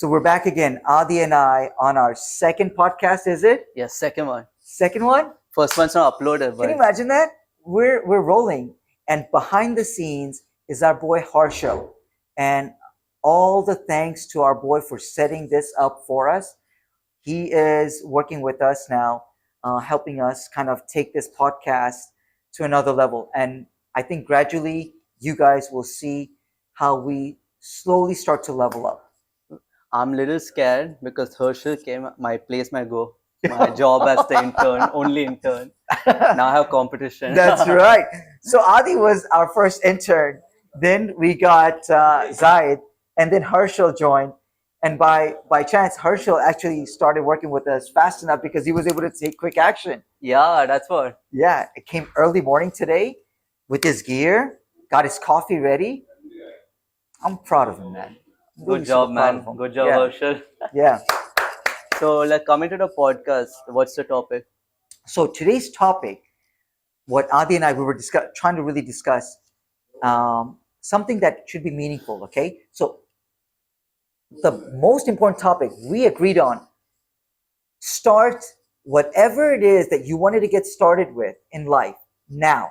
So we're back again, Adi and I, on our second podcast. Is it Yes, second one. second one? First one's not uploaded, Can you but imagine that? We're rolling, and behind the scenes is our boy Harshal, and all the thanks to our boy for setting this up for us. He is working with us now, helping us kind of take this podcast to another level. And I think gradually you guys will see how we slowly start to level up. I'm a little scared because Herschel came my place my go. My job as the intern, only intern. Now I have competition. That's right. So Adi was our first intern. Then we got Zaid, and then Herschel joined. And by chance, Herschel actually started working with us fast enough because he was able to take quick action. Yeah, that's what. Yeah, it came early morning today with his gear, got his coffee ready. I'm proud of him, man. I'm really Good job, super proud man. of him. Good job, Yeah, Herschel. yeah. So, like, coming to the podcast, what's the topic? So today's topic, what Adi and I we were trying to really discuss, something that should be meaningful. Okay, so the most important topic we agreed on: start whatever it is that you wanted to get started with in life now.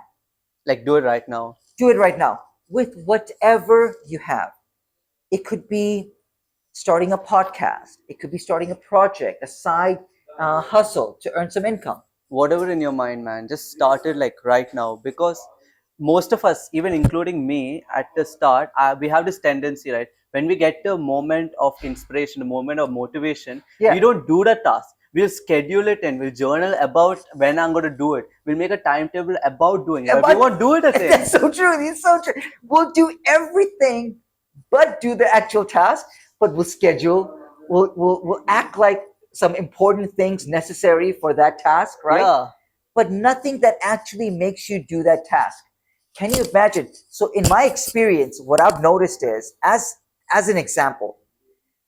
Like, do it right now. Do it right now with whatever you have. It could be starting a podcast. It could be starting a project, a side hustle to earn some income. Whatever in your mind, man, just start it like right now because most of us, even including me, at the start, we have this tendency, right? When we get the moment of inspiration, the moment of motivation, Yeah. we don't do the task. We'll schedule it and we'll journal about when I'm going to do it. We'll make a timetable about doing it. But we About- won't do it a thing. That's so true. It's so true. We'll do everything but do the actual task, but we'll schedule, we'll act like some important things necessary for that task, right? Yeah. But nothing that actually makes you do that task. Can you imagine? So in my experience, what I've noticed is, as an example,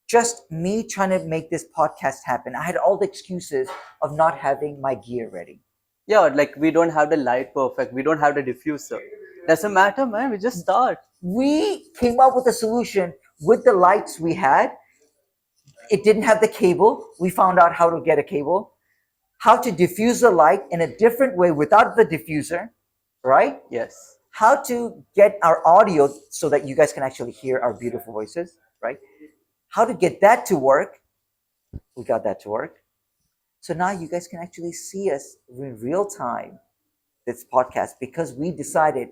just me trying to make this podcast happen, I had all the excuses of not having my gear ready. Yeah, like we don't have the light perfect. We don't have the diffuser. Doesn't matter, man. We just start. We came up with a solution with the lights we had. It didn't have the cable. We found out how to get a cable, how to diffuse the light in a different way without the diffuser, right? Yes. How to get our audio so that you guys can actually hear our beautiful voices, right? How to get that to work. We got that to work. So now you guys can actually see us in real time, this podcast, because we decided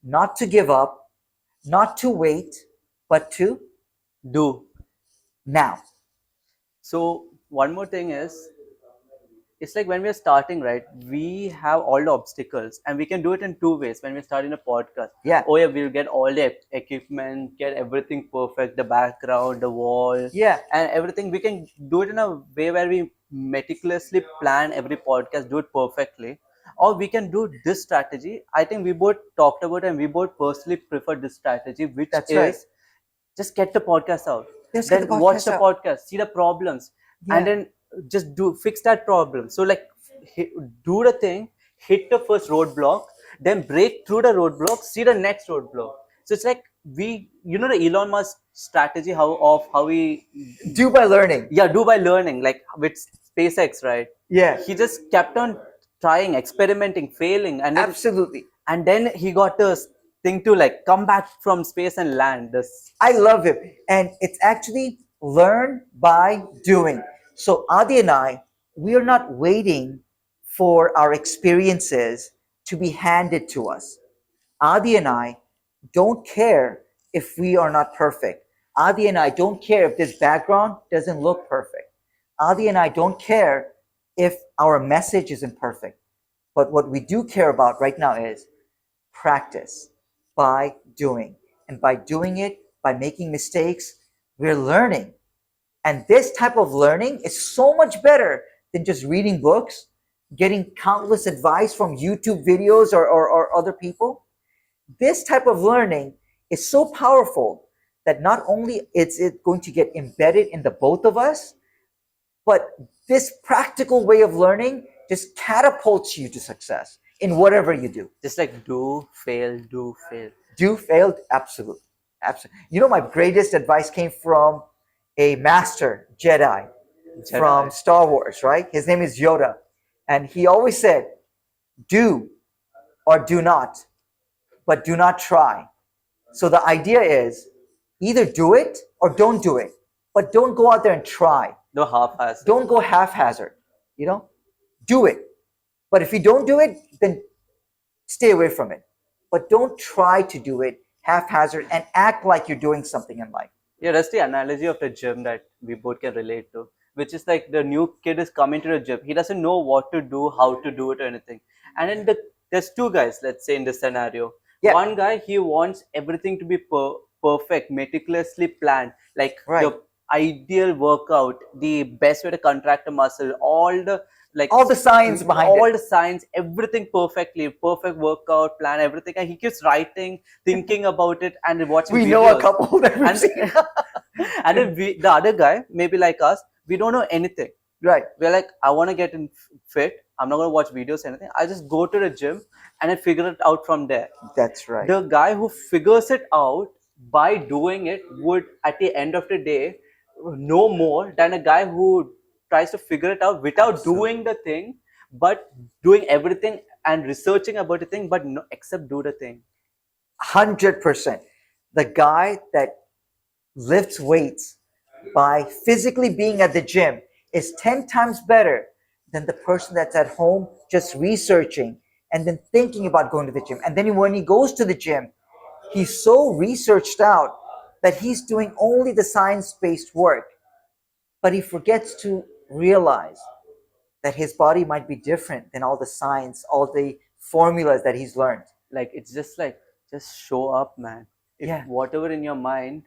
not to give up, not to wait, but to Do. now. So one more thing is, it's like when we're starting, right? We have all the obstacles, and we can do it in two ways. When we're starting a podcast, Yeah. oh yeah, we'll get all the equipment, get everything perfect, the background, the wall, Yeah. and everything. We can do it in a way where we meticulously plan every podcast, do it perfectly. Or we can do this strategy. I think we both talked about it and we both personally prefer this strategy, which That's is right. just get the podcast out. Just get Then the watch podcast the out. podcast, see the problems, Yeah. and then just do fix that problem. So like do the thing, hit the first roadblock, then break through the roadblock, see the next roadblock. So it's like the Elon Musk strategy how we Do by learning. do by learning, like with SpaceX, right? Yeah. He just kept on trying, experimenting, failing, Absolutely. and then he got this thing to like come back from space and land. This I love it. And it's actually learn by doing. So Adi and I, we are not waiting for our experiences to be handed to us. Adi and I don't care if we are not perfect. Adi and I don't care if this background doesn't look perfect. Adi and I don't care if our message isn't perfect. But what we do care about right now is practice by doing. And by doing it, by making mistakes, we're learning. And this type of learning is so much better than just reading books, getting countless advice from YouTube videos or other people. This type of learning is so powerful that not only is it going to get embedded in the both of us, but this practical way of learning just catapults you to success in whatever you do. just like do fail, do fail. Do failed? Absolutely. Absolutely. You know, my greatest advice came from a master Jedi from Jedi. Star Wars, right? His name is Yoda. And he always said, do or do not, but do not try. So the idea is either do it or don't do it, but don't go out there and try. No half-ass. Don't go haphazard, you know? Do it. But if you don't do it, then stay away from it. But don't try to do it haphazard and act like you're doing something in life. Yeah, that's the analogy of the gym that we both can relate to, which is like the new kid is coming to the gym. He doesn't know what to do, how to do it, or anything. And then there's two guys, let's say in this scenario. Yeah. One guy, he wants everything to be perfect, meticulously planned, like Right. the ideal workout, the best way to contract a muscle, all the like All the science behind all it. the science, everything perfectly, perfect workout plan, everything. And he keeps writing, thinking about it, and watching We videos. know a couple that we've And, seen. and then the other guy, maybe like us, we don't know anything. Right. We're like, I want to get in fit. I'm not going to watch videos or anything. I just go to the gym and I figure it out from there. That's right. The guy who figures it out by doing it would, at the end of the day, know more than a guy who tries to figure it out without Absolutely. doing the thing, but doing everything and researching about the thing, but no, except do the thing. 100%. The guy that lifts weights by physically being at the gym is 10 times better than the person that's at home just researching and then thinking about going to the gym. And then when he goes to the gym, he's so researched out that he's doing only the science-based work, but he forgets to realize that his body might be different than all the science, all the formulas that he's learned. Like, it's just like, just show up, man. If Yeah. whatever in your mind,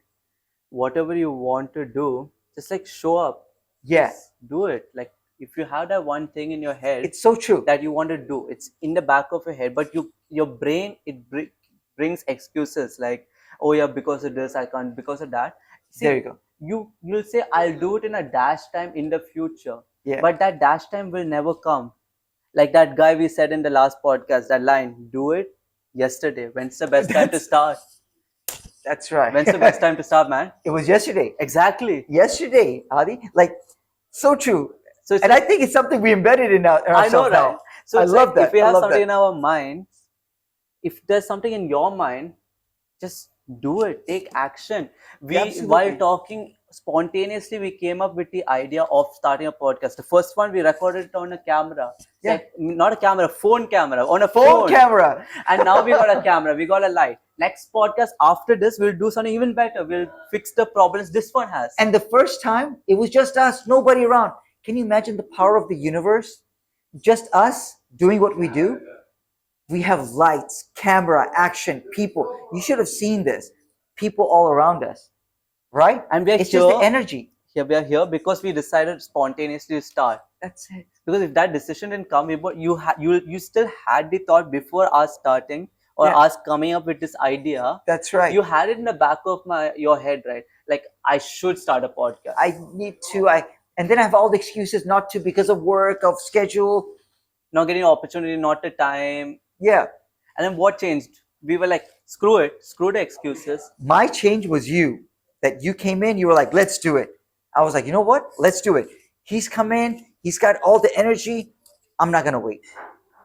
whatever you want to do, just like show up. Yeah, Just do it. Like, if you have that one thing in your head it's so true. that you want to do, it's in the back of your head, but your brain, brings excuses like, oh yeah, because of this I can't, because of that. See, There you go. you'll say, I'll do it in a dash time in the future. Yeah. But that dash time will never come. Like that guy we said in the last podcast, that line, do it yesterday. When's the best time to That's- start? That's right. When's the best time to start, man? It was yesterday. Exactly. Yesterday, Adi. Like, so true. So it's And I think it's something we embedded in I know, ourselves right? now. So I it's love like, that. if we I have love something that. in our minds, if there's something in your mind, just do it. Take action. Absolutely. While talking spontaneously, we came up with the idea of starting a podcast. The first one we recorded it on a camera. It's Yeah. like, not a camera, phone camera, on a Phone camera. And now we got a camera, we got a light. Next podcast after this, we'll do something even better. We'll fix the problems this one has. And the first time, it was just us, nobody around. Can you imagine the power of the universe? Just us doing what we do. We have lights, camera, action, people. You should have seen this. People all around us, right? And we are It's just the here. energy. We are here because we decided spontaneously to start. That's it. Because if that decision didn't come, you still had the thought before us starting or Yeah. us coming up with this idea. That's right. You had it in the back of your head, right? Like, I should start a podcast. I need to. And then I have all the excuses not to because of work, of schedule. Not getting an opportunity, not the time. Yeah. And then what changed? We were like, screw it, screw the excuses. My change was you. That you came in, you were like, let's do it. I was like, you know what? Let's do it. He's come in, he's got all the energy. I'm not gonna wait.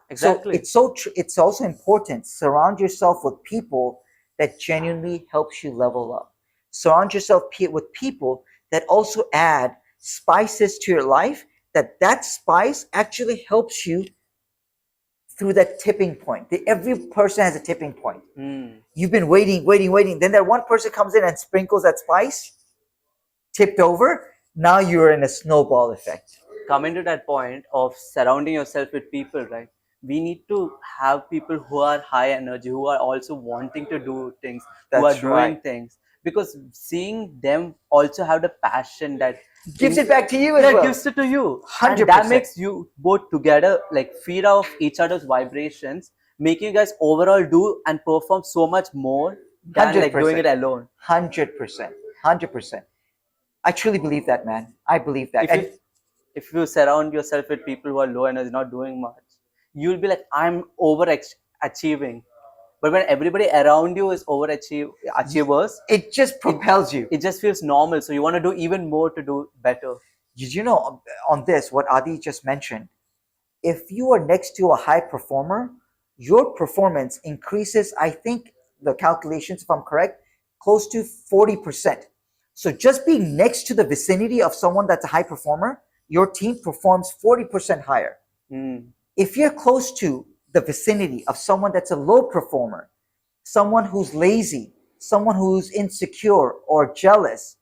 Exactly. So it's also important. Surround yourself with people that genuinely helps you level up. Surround yourself with people that also add spices to your life. That spice actually helps you through that tipping point. Every person has a tipping point. You've been waiting. Then that one person comes in and sprinkles that spice, tipped over. Now you're in a snowball effect. Coming to that point of surrounding yourself with people, right? We need to have people who are high energy, who are also wanting to do things, who are That's doing right. things. Because seeing them also have the passion that Gives it back to you as that well. gives it to you. And that 100%. makes you both together like feed off each other's vibrations, making you guys overall do and perform so much more than like doing 100%. it alone. 100%. 100%. I truly believe that, man. I believe that. And If you surround yourself with people who are low energy, not doing much, you'll be like, I'm over achieving. But when everybody around you is achievers, It just propels you. it just feels normal. So you want to do even more to do better. Did you know on this, what Adi just mentioned? If you are next to a high performer, your performance increases, I think the calculations, if I'm correct, close to 40%. So just being next to the vicinity of someone that's a high performer, your team performs 40% higher. Mm. If you're close to the vicinity of someone that's a low performer, someone who's lazy, someone who's insecure or jealous,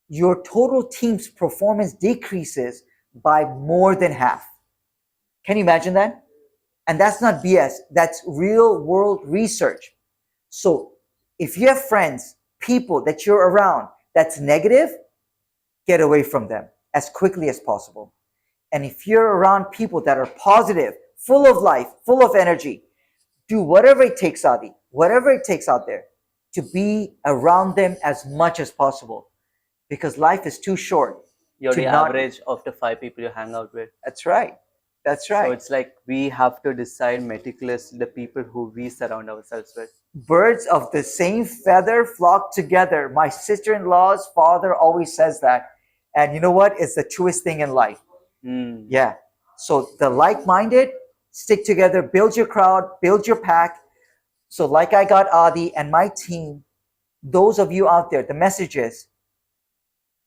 your total team's performance decreases by more than half. Can you imagine that? And that's not BS, that's real world research. So if you have friends, people that you're around that's negative, get away from them as quickly as possible. And if you're around people that are positive, full of life, full of energy, do whatever it takes, Adi, whatever it takes out there to be around them as much as possible. Because life is too short. You're to the not- average of the 5 people you hang out with. That's right. That's So right. it's like we have to decide meticulously the people who we surround ourselves with. Birds of the same feather flock together. My sister-in-law's father always says that. And you know what? It's the truest thing in life. Mm. Yeah. So the like-minded, stick together, build your crowd, build your pack. So like I got Adi and my team, those of you out there, the message is,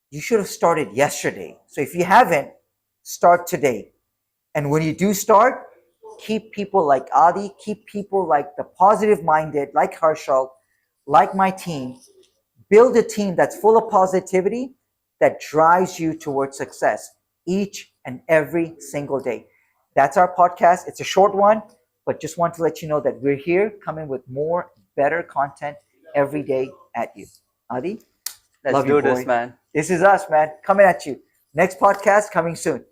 you should have started yesterday. So if you haven't, start today. And when you do start, keep people like Adi, keep people like the positive-minded, like Harshal, like my team. Build a team that's full of positivity that drives you towards success each and every single day. That's our podcast. It's a short one, but just want to let you know that we're here coming with more better content every day at you. Adi, Let's Love do you, this, boy. man. this is us, man, coming at you. Next podcast coming soon.